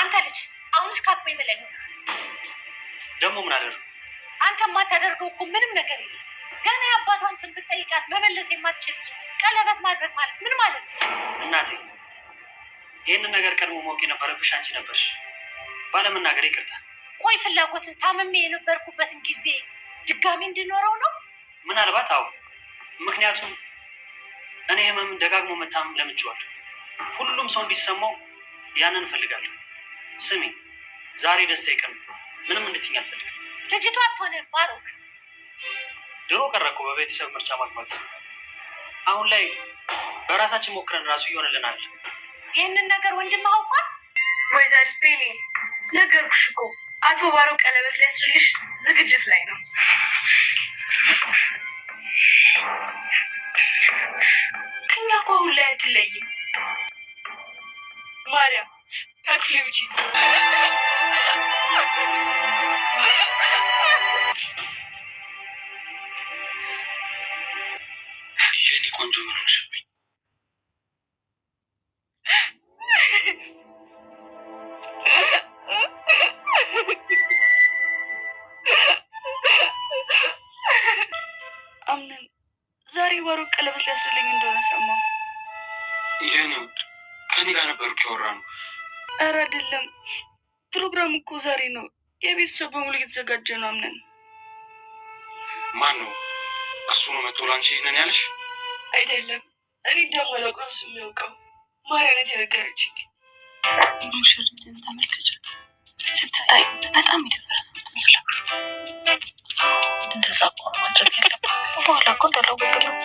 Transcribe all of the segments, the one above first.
አንተ ልጅ አሁንስ ካቅሜ በላይ ሆነ። ደግሞ ምን አደረግ? አንተ የማታደርገው እኮ ምንም ነገር የለም። ገና የአባቷን ስም ብትጠይቃት መመለስ የማትችል ልጅ ቀለበት ማድረግ ማለት ምን ማለት ነው? እናቴ ይህንን ነገር ቀድሞ ማወቅ የነበረብሽ አንቺ ነበርሽ። ባለመናገር ይቅርታ። ቆይ ፍላጎት ታምሜ የነበርኩበትን ጊዜ ድጋሚ እንዲኖረው ነው? ምናልባት አዎ። ምክንያቱም እኔ ህመምን ደጋግሞ መታመም ለምጄዋለሁ። ሁሉም ሰው እንዲሰማው ያንን እፈልጋለሁ። ስሚ፣ ዛሬ ደስታ ይቀም ምንም እንድትይኝ አልፈልግም። ልጅቷ አትሆነ ባሮክ። ድሮ ቀረ እኮ በቤተሰብ ምርጫ ማግባት። አሁን ላይ በራሳችን ሞክረን ራሱ ይሆንልናል። ይህንን ነገር ወንድም አውቋል? ወይዘሪት ቤሌ ነገርኩሽ እኮ አቶ ባሮክ ቀለበት ሊያስርልሽ ዝግጅት ላይ ነው። ከኛ እኮ አሁን ላይ አትለይም። ማርያም ከክፍሌ ውጪ። የኔ ቆንጆ ምን ሆንሽብኝ? አምነን ዛሬ ባሮክ ቀለበት ሊያስርልኝ እንደሆነ ሰማሁ። የኔ ውድ ከኔ ጋር ነበሩ ያወራ ነው። ኧረ አይደለም፣ ፕሮግራሙ እኮ ዛሬ ነው። የቤተሰብ በሙሉ እየተዘጋጀ ነው። አምነን ማን ነው? እሱ ነው መጥቶ ላንቺ ይህንን ያልሽ? አይደለም፣ እኔ እንደማላውቅ ነው እሱ የሚያውቀው። ማርያነት የነገረችኝ። ሙሽሪትን ተመልከች፣ ስትታይ በጣም የደበረት ምትመስለው። እንደዛ እኮ ማድረግ ያለብህ በኋላ እኮ እንዳለወግለው።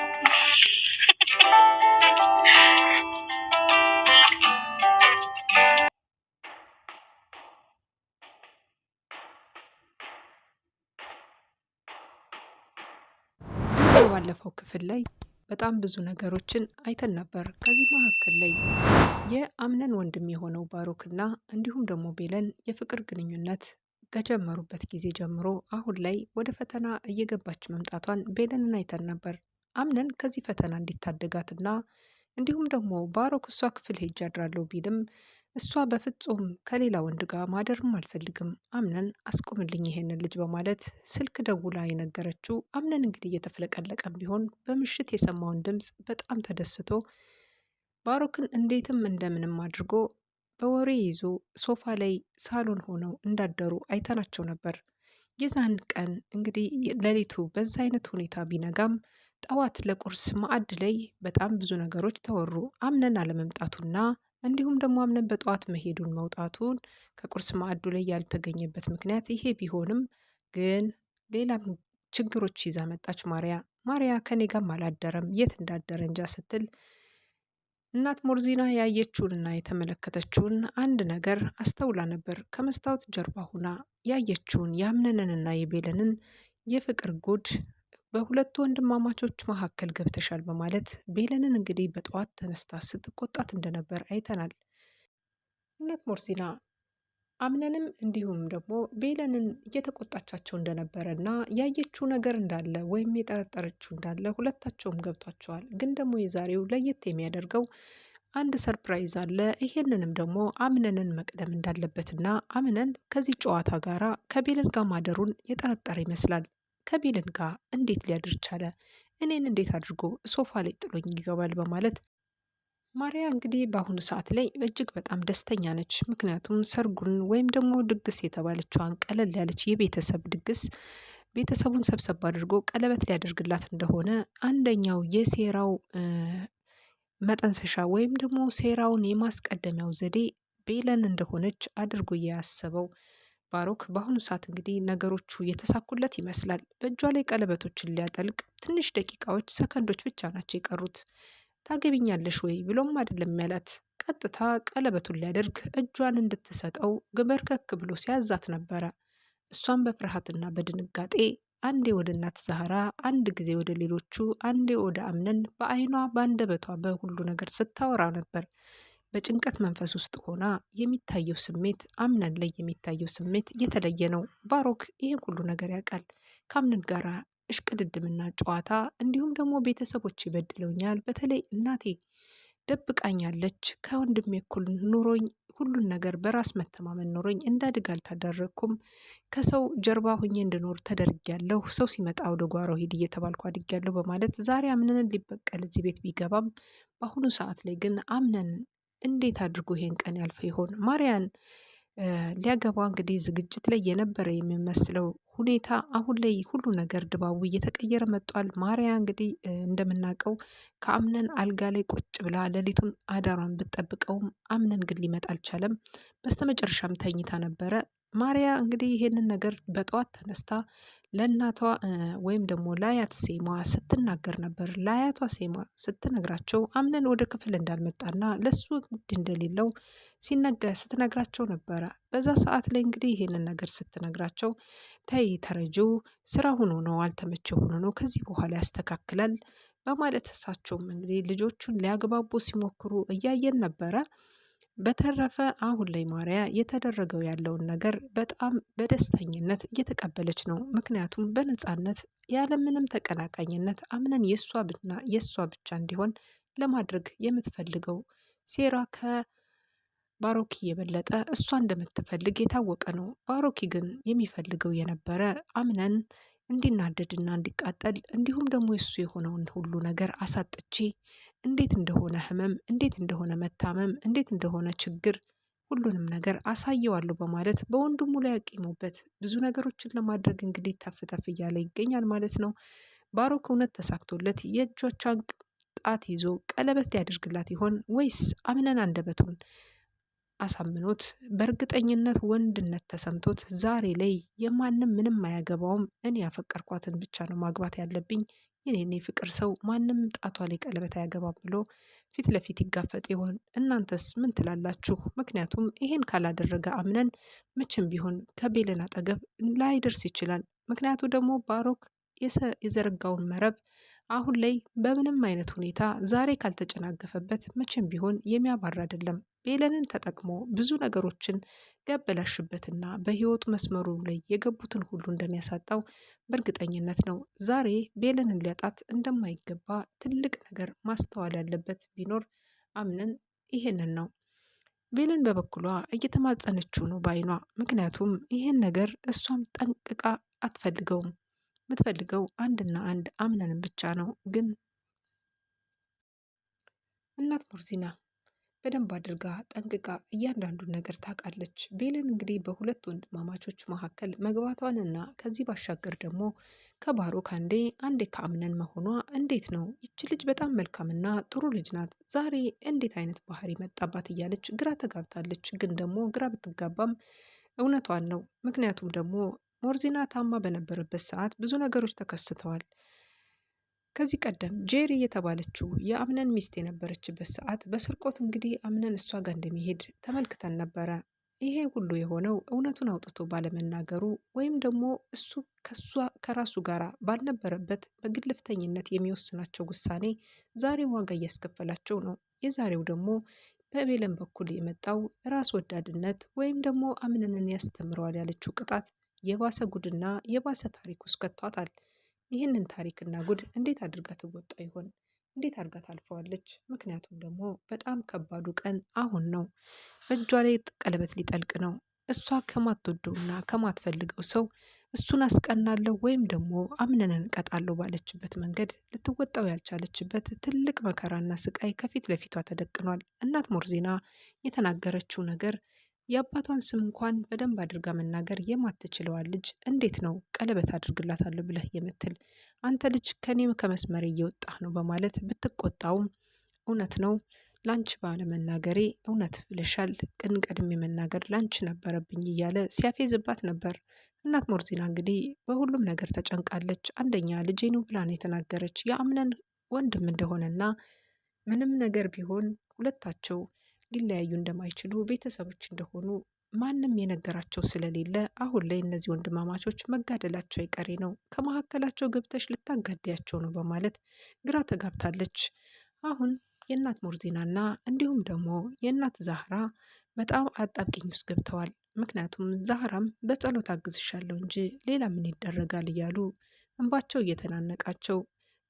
ባለፈው ክፍል ላይ በጣም ብዙ ነገሮችን አይተን ነበር። ከዚህ መካከል ላይ የአምነን ወንድም የሆነው ባሮክና እንዲሁም ደግሞ ቤለን የፍቅር ግንኙነት ከጀመሩበት ጊዜ ጀምሮ አሁን ላይ ወደ ፈተና እየገባች መምጣቷን ቤለንን አይተን ነበር። አምነን ከዚህ ፈተና እንዲታደጋትና እንዲሁም ደግሞ ባሮክ እሷ ክፍል ሄጅ አድራለሁ ቢልም እሷ በፍጹም ከሌላ ወንድ ጋር ማደርም አልፈልግም፣ አምነን አስቁምልኝ ይሄንን ልጅ በማለት ስልክ ደውላ የነገረችው። አምነን እንግዲህ እየተፍለቀለቀም ቢሆን በምሽት የሰማውን ድምፅ በጣም ተደስቶ ባሮክን እንዴትም እንደምንም አድርጎ በወሬ ይዞ ሶፋ ላይ ሳሎን ሆነው እንዳደሩ አይተናቸው ነበር። የዛን ቀን እንግዲህ ሌሊቱ በዛ አይነት ሁኔታ ቢነጋም ጠዋት ለቁርስ ማዕድ ላይ በጣም ብዙ ነገሮች ተወሩ። አምነን አለመምጣቱና እንዲሁም ደግሞ አምነን በጠዋት መሄዱን መውጣቱን ከቁርስ ማዕዱ ላይ ያልተገኘበት ምክንያት ይሄ ቢሆንም ግን ሌላም ችግሮች ይዛ መጣች። ማርያ ከኔ ጋርም አላደረም፣ የት እንዳደረ እንጃ ስትል እናት ሞርዚና ያየችውንና የተመለከተችውን አንድ ነገር አስተውላ ነበር። ከመስታወት ጀርባ ሁና ያየችውን የአምነንንና የቤለንን የፍቅር ጉድ በሁለቱ ወንድማማቾች መካከል ገብተሻል በማለት ቤለንን እንግዲህ በጠዋት ተነስታ ስትቆጣት እንደነበር አይተናል። እናት ሞርዚና አምነንም እንዲሁም ደግሞ ቤለንን እየተቆጣቻቸው እንደነበረ እና ያየችው ነገር እንዳለ ወይም የጠረጠረችው እንዳለ ሁለታቸውም ገብቷቸዋል። ግን ደግሞ የዛሬው ለየት የሚያደርገው አንድ ሰርፕራይዝ አለ። ይሄንንም ደግሞ አምነንን መቅደም እንዳለበትና አምነን ከዚህ ጨዋታ ጋራ ከቤለን ጋር ማደሩን የጠረጠረ ይመስላል። ከቤለን ጋር እንዴት ሊያድር ቻለ? እኔን እንዴት አድርጎ ሶፋ ላይ ጥሎኝ ይገባል? በማለት ማርያ እንግዲህ በአሁኑ ሰዓት ላይ እጅግ በጣም ደስተኛ ነች። ምክንያቱም ሰርጉን ወይም ደግሞ ድግስ የተባለችዋን ቀለል ያለች የቤተሰብ ድግስ ቤተሰቡን ሰብሰብ አድርጎ ቀለበት ሊያደርግላት እንደሆነ አንደኛው የሴራው መጠንሰሻ ወይም ደግሞ ሴራውን የማስቀደሚያው ዘዴ ቤለን እንደሆነች አድርጎ ያሰበው ባሮክ በአሁኑ ሰዓት እንግዲህ ነገሮቹ የተሳኩለት ይመስላል። በእጇ ላይ ቀለበቶችን ሊያጠልቅ ትንሽ ደቂቃዎች፣ ሰከንዶች ብቻ ናቸው የቀሩት። ታገቢኛለሽ ወይ ብሎም አይደለም ያላት፣ ቀጥታ ቀለበቱን ሊያደርግ እጇን እንድትሰጠው ግበርከክ ብሎ ሲያዛት ነበረ። እሷም በፍርሃትና በድንጋጤ አንዴ ወደ እናት ዛህራ፣ አንድ ጊዜ ወደ ሌሎቹ፣ አንዴ ወደ አምነን በአይኗ በአንደበቷ በሁሉ ነገር ስታወራ ነበር። በጭንቀት መንፈስ ውስጥ ሆና የሚታየው ስሜት አምነን ላይ የሚታየው ስሜት የተለየ ነው። ባሮክ ይህን ሁሉ ነገር ያውቃል። ከአምነን ጋር እሽቅድድምና ጨዋታ እንዲሁም ደግሞ ቤተሰቦች ይበድለውኛል፣ በተለይ እናቴ ደብቃኛለች። ከወንድሜ እኩል ኑሮኝ ሁሉን ነገር በራስ መተማመን ኖሮኝ እንዳድግ አልተደረግኩም። ከሰው ጀርባ ሁኜ እንድኖር ተደርጊያለሁ። ሰው ሲመጣ ወደ ጓሮ ሂድ እየተባልኩ አድጊያለሁ በማለት ዛሬ አምነንን ሊበቀል እዚህ ቤት ቢገባም በአሁኑ ሰዓት ላይ ግን አምነን እንዴት አድርጎ ይሄን ቀን ያልፈ ይሆን? ማርያን ሊያገባ እንግዲህ ዝግጅት ላይ የነበረ የሚመስለው ሁኔታ አሁን ላይ ሁሉ ነገር ድባቡ እየተቀየረ መጥቷል። ማርያ እንግዲህ እንደምናውቀው ከአምነን አልጋ ላይ ቁጭ ብላ ሌሊቱን አዳሯን ብትጠብቀውም አምነን ግን ሊመጣ አልቻለም። በስተመጨረሻም ተኝታ ነበረ። ማርያ እንግዲህ ይሄንን ነገር በጠዋት ተነስታ ለእናቷ ወይም ደግሞ ለአያት ሴማ ስትናገር ነበር። ለአያቷ ሴማ ስትነግራቸው አምነን ወደ ክፍል እንዳልመጣና ለሱ ግድ እንደሌለው ስትነግራቸው ነበረ። በዛ ሰዓት ላይ እንግዲህ ይሄንን ነገር ስትነግራቸው ተይ ተረጂው ስራ ሆኖ ነው አልተመቸ ሆኖ ነው ከዚህ በኋላ ያስተካክላል በማለት እሳቸውም እንግዲህ ልጆቹን ሊያግባቡ ሲሞክሩ እያየን ነበረ። በተረፈ አሁን ላይ ማርያ የተደረገው ያለውን ነገር በጣም በደስተኝነት እየተቀበለች ነው። ምክንያቱም በነፃነት ያለምንም ተቀናቃኝነት አምነን የእሷ ብቻ እንዲሆን ለማድረግ የምትፈልገው ሴራ ከባሮኪ የበለጠ እሷ እንደምትፈልግ የታወቀ ነው። ባሮኪ ግን የሚፈልገው የነበረ አምነን እንዲናደድና እንዲቃጠል እንዲሁም ደግሞ የሱ የሆነውን ሁሉ ነገር አሳጥቼ እንዴት እንደሆነ ህመም፣ እንዴት እንደሆነ መታመም፣ እንዴት እንደሆነ ችግር ሁሉንም ነገር አሳየዋለሁ በማለት በወንድሙ ላይ ያቂሙበት ብዙ ነገሮችን ለማድረግ እንግዲህ ተፍ ተፍ እያለ ይገኛል ማለት ነው። ባሮክ እውነት ተሳክቶለት የእጆቿን ጣት ይዞ ቀለበት ሊያደርግላት ይሆን ወይስ አምነን አንደበቱን አሳምኖት በእርግጠኝነት ወንድነት ተሰምቶት ዛሬ ላይ የማንም ምንም አያገባውም፣ እኔ ያፈቀርኳትን ብቻ ነው ማግባት ያለብኝ፣ የኔ ፍቅር ሰው ማንም ጣቷ ላይ ቀለበት አያገባም ብሎ ፊት ለፊት ይጋፈጥ ይሆን? እናንተስ ምን ትላላችሁ? ምክንያቱም ይሄን ካላደረገ አምነን መቼም ቢሆን ከቤለን አጠገብ ላይደርስ ይችላል። ምክንያቱ ደግሞ ባሮክ የዘረጋውን መረብ አሁን ላይ በምንም አይነት ሁኔታ ዛሬ ካልተጨናገፈበት መቼም ቢሆን የሚያባራ አይደለም። ቤለንን ተጠቅሞ ብዙ ነገሮችን ሊያበላሽበትና በህይወቱ መስመሩ ላይ የገቡትን ሁሉ እንደሚያሳጣው በእርግጠኝነት ነው። ዛሬ ቤለንን ሊያጣት እንደማይገባ ትልቅ ነገር ማስተዋል ያለበት ቢኖር አምነን ይሄንን ነው። ቤለን በበኩሏ እየተማጸነችው ነው ባይኗ። ምክንያቱም ይሄን ነገር እሷም ጠንቅቃ አትፈልገውም። የምትፈልገው አንድና አንድ አምነንን ብቻ ነው። ግን እናት ሞርዚና በደንብ አድርጋ ጠንቅቃ እያንዳንዱን ነገር ታውቃለች። ቤለን እንግዲህ በሁለት ወንድማማቾች መካከል መግባቷንና ከዚህ ባሻገር ደግሞ ከባሮክ አንዴ ከአምነን መሆኗ እንዴት ነው? ይች ልጅ በጣም መልካምና ጥሩ ልጅ ናት። ዛሬ እንዴት አይነት ባህሪ መጣባት እያለች ግራ ተጋብታለች። ግን ደግሞ ግራ ብትጋባም እውነቷን ነው። ምክንያቱም ደግሞ ሞርዚና ታማ በነበረበት ሰዓት ብዙ ነገሮች ተከስተዋል። ከዚህ ቀደም ጄሪ የተባለችው የአምነን ሚስት የነበረችበት ሰዓት በስርቆት እንግዲህ አምነን እሷ ጋር እንደሚሄድ ተመልክተን ነበረ። ይሄ ሁሉ የሆነው እውነቱን አውጥቶ ባለመናገሩ ወይም ደግሞ እሱ ከራሱ ጋር ባልነበረበት በግልፍተኝነት የሚወስናቸው ውሳኔ ዛሬ ዋጋ እያስከፈላቸው ነው። የዛሬው ደግሞ በቤለን በኩል የመጣው ራስ ወዳድነት ወይም ደግሞ አምነንን ያስተምረዋል ያለችው ቅጣት የባሰ ጉድና የባሰ ታሪክ ውስጥ ከቷታል። ይህንን ታሪክና ጉድ እንዴት አድርጋ ትወጣ ይሆን? እንዴት አድርጋ ታልፈዋለች? ምክንያቱም ደግሞ በጣም ከባዱ ቀን አሁን ነው። በእጇ ላይ ቀለበት ሊጠልቅ ነው። እሷ ከማትወደውና ከማትፈልገው ሰው እሱን አስቀናለሁ ወይም ደግሞ አምነንን እቀጣለሁ ባለችበት መንገድ ልትወጣው ያልቻለችበት ትልቅ መከራና ስቃይ ከፊት ለፊቷ ተደቅኗል። እናት ሞርዚና የተናገረችው ነገር የአባቷን ስም እንኳን በደንብ አድርጋ መናገር የማትችለዋን ልጅ እንዴት ነው ቀለበት አድርግላታለሁ ብለህ የምትል? አንተ ልጅ ከኔም ከመስመር እየወጣህ ነው በማለት ብትቆጣውም እውነት ነው ላንች ባለመናገሬ እውነት ብለሻል፣ ቅን ቀድሜ መናገር ላንች ነበረብኝ እያለ ሲያፌዝባት ነበር። እናት ሞርዚና እንግዲህ በሁሉም ነገር ተጨንቃለች። አንደኛ ልጄ ነው ብላ ነው የተናገረች የአምነን ወንድም እንደሆነና ምንም ነገር ቢሆን ሁለታቸው ሊለያዩ እንደማይችሉ ቤተሰቦች እንደሆኑ ማንም የነገራቸው ስለሌለ አሁን ላይ እነዚህ ወንድማማቾች መጋደላቸው አይቀሬ ነው። ከመካከላቸው ገብተሽ ልታጋዲያቸው ነው በማለት ግራ ተጋብታለች። አሁን የእናት ሞርዚናና እንዲሁም ደግሞ የእናት ዛህራ በጣም አጣብቂኝ ውስጥ ገብተዋል። ምክንያቱም ዛህራም በጸሎት አግዝሻለሁ እንጂ ሌላ ምን ይደረጋል እያሉ እንባቸው እየተናነቃቸው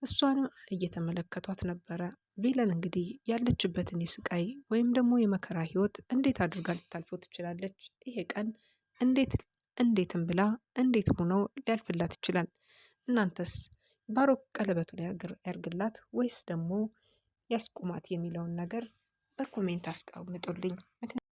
እሷንም እየተመለከቷት ነበረ። ቤለን እንግዲህ ያለችበትን የስቃይ ወይም ደግሞ የመከራ ህይወት እንዴት አድርጋ ልታልፈው ትችላለች? ይሄ ቀን እንዴት እንዴትም ብላ እንዴት ሆኖ ሊያልፍላት ይችላል? እናንተስ ባሮክ ቀለበቱን ያርግላት ወይስ ደግሞ ያስቁማት የሚለውን ነገር በኮሜንት አስቀምጡልኝ።